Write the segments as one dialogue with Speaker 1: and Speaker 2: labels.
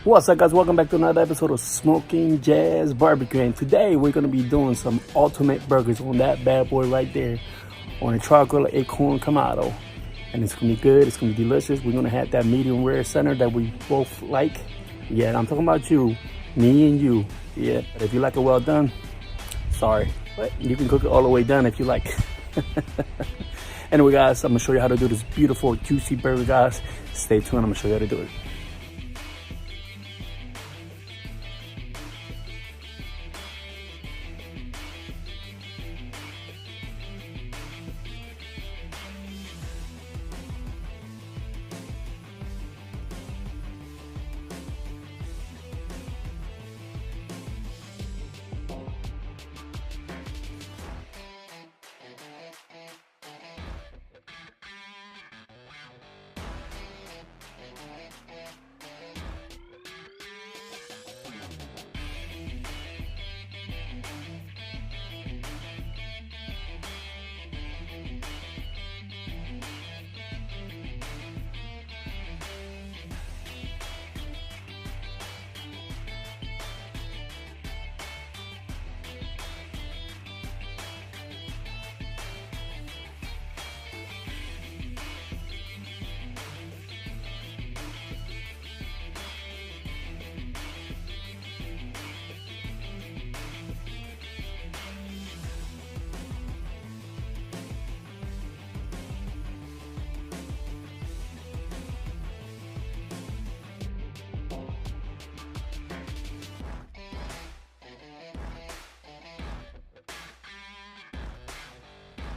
Speaker 1: What's up, guys? Welcome back to another episode of Smoking Jazz Barbecue, and today we're going to be doing some ultimate burgers on that bad boy right there, on a Char Griller Akorn Kamado. And it's going to be good, it's going to be delicious. We're going to have that medium rare center that we both like. Yeah, I'm talking about you, me and you. Yeah, but if you like it well done, sorry, but you can cook it all the way done if you like. Anyway, guys, I'm going to show you how to do this beautiful juicy burger, guys. Stay tuned, I'm going to show you how to do it.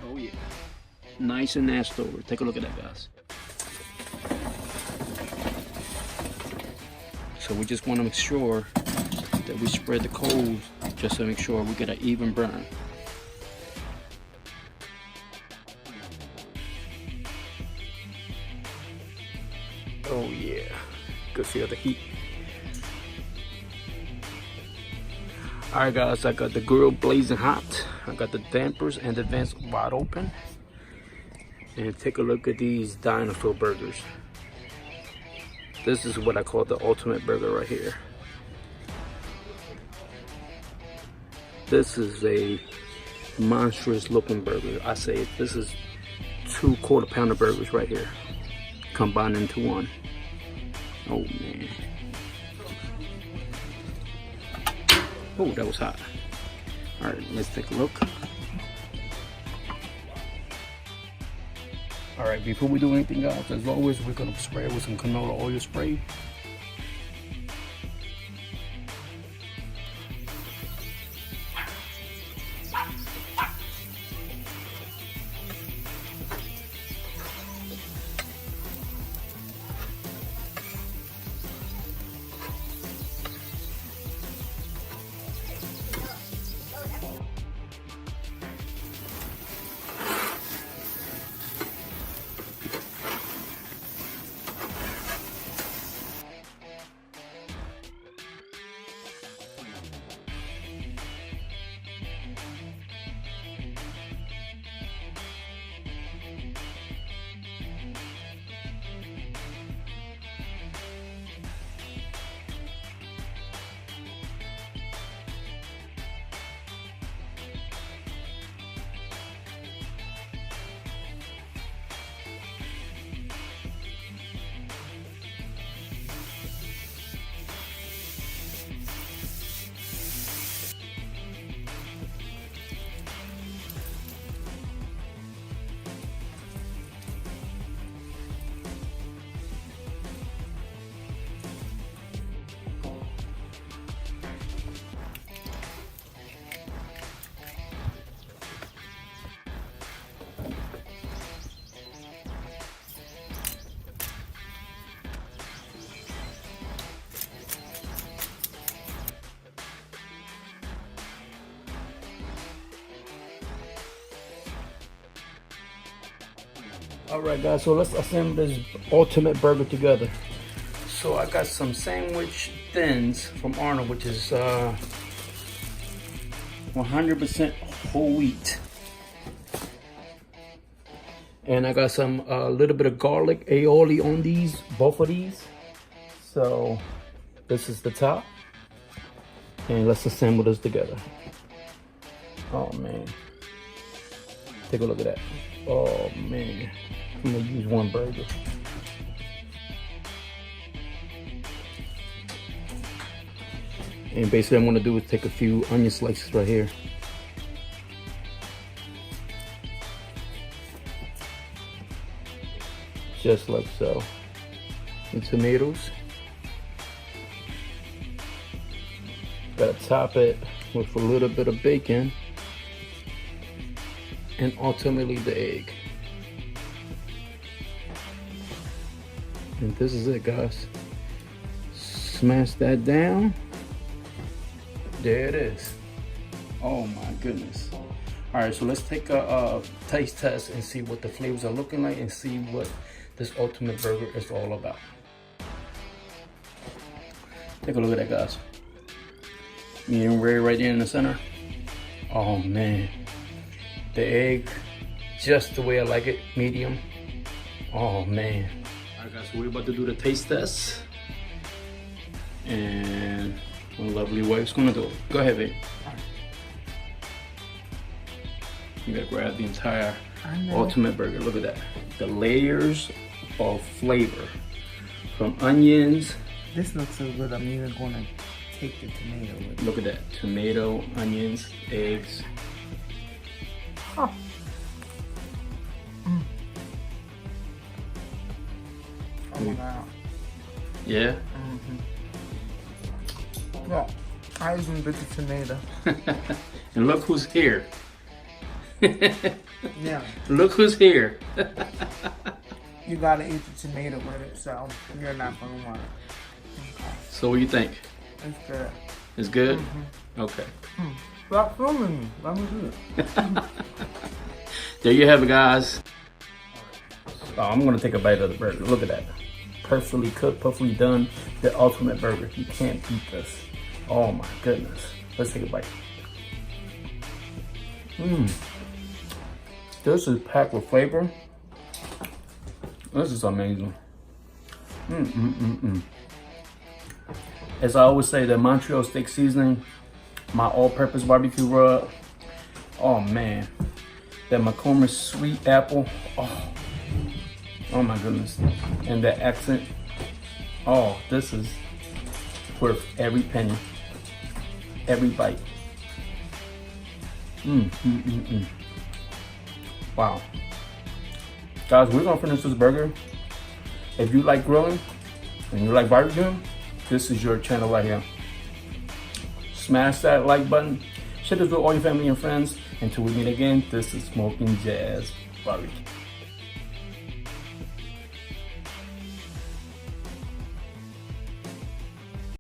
Speaker 1: Oh yeah, nice and nasty over. Take a look at that, guys. So we just want to make sure that we spread the coals just to make sure we get an even burn. Oh yeah, good feel the heat. Alright, guys, I got the grill blazing hot. I got the dampers and the vents wide open. And take a look at these dinosaur burgers. This is what I call the ultimate burger right here. This is a monstrous looking burger. I say this is 2 quarter-pounder burgers right here, combined into one. Oh man. Oh, that was hot. All right, let's take a look. All right, before we do anything, guys, as always, we're gonna spray it with some canola oil spray. Alright, guys, so let's assemble this ultimate burger together. So I got some sandwich thins from Arnold, which is 100% whole wheat. And I got some little bit of garlic aoli on these, both of these. So This is the top. And let's assemble this together. Oh man. Take a look at that. Oh man. I'm gonna use one burger. And basically what I'm gonna do is take a few onion slices right here. Just like so. And tomatoes. Gotta top it with a little bit of bacon. And ultimately the egg. And this is it, guys. Smash that down. There it is. Oh my goodness. All right, so let's take a taste test and see what the flavors are looking like and see what this ultimate burger is all about. Take a look at that, guys. Medium rare right there in the center. Oh man. The egg, just the way I like it, medium. Oh man. All right, guys, so we're about to do the taste test. And my lovely wife's gonna do it. Go ahead, babe. You gotta grab the entire ultimate burger. Look at that. The layers of flavor. From onions.
Speaker 2: This looks so good, I'm even gonna take the tomato with it.
Speaker 1: Look at that. Tomato, onions, eggs.
Speaker 2: Huh. Oh my God.
Speaker 1: Yeah?
Speaker 2: Yeah, I even bit the tomato.
Speaker 1: And look who's here.
Speaker 2: Yeah.
Speaker 1: Look who's here.
Speaker 2: You gotta eat the tomato with it, so you're not gonna want it. Okay.
Speaker 1: So what do you think?
Speaker 2: It's good.
Speaker 1: It's good? Okay.
Speaker 2: Stop filming me. Let me do it.
Speaker 1: There you have it, guys. Oh, I'm gonna take a bite of the burger. Look at that. Perfectly cooked, perfectly done. The ultimate burger. You can't beat this. Oh my goodness. Let's take a bite. This is packed with flavor. This is amazing. As I always say, the Montreal steak seasoning, my all-purpose barbecue rub. Oh man. That McCormick sweet apple. Oh my goodness. And that accent. Oh, this is worth every penny. Every bite. Wow. Guys, we're gonna finish this burger. If you like grilling and you like barbecuing, this is your channel right here. Smash that like button. Share this with all your family and friends. Until we meet again, this is Smoking Jazz Barbecue.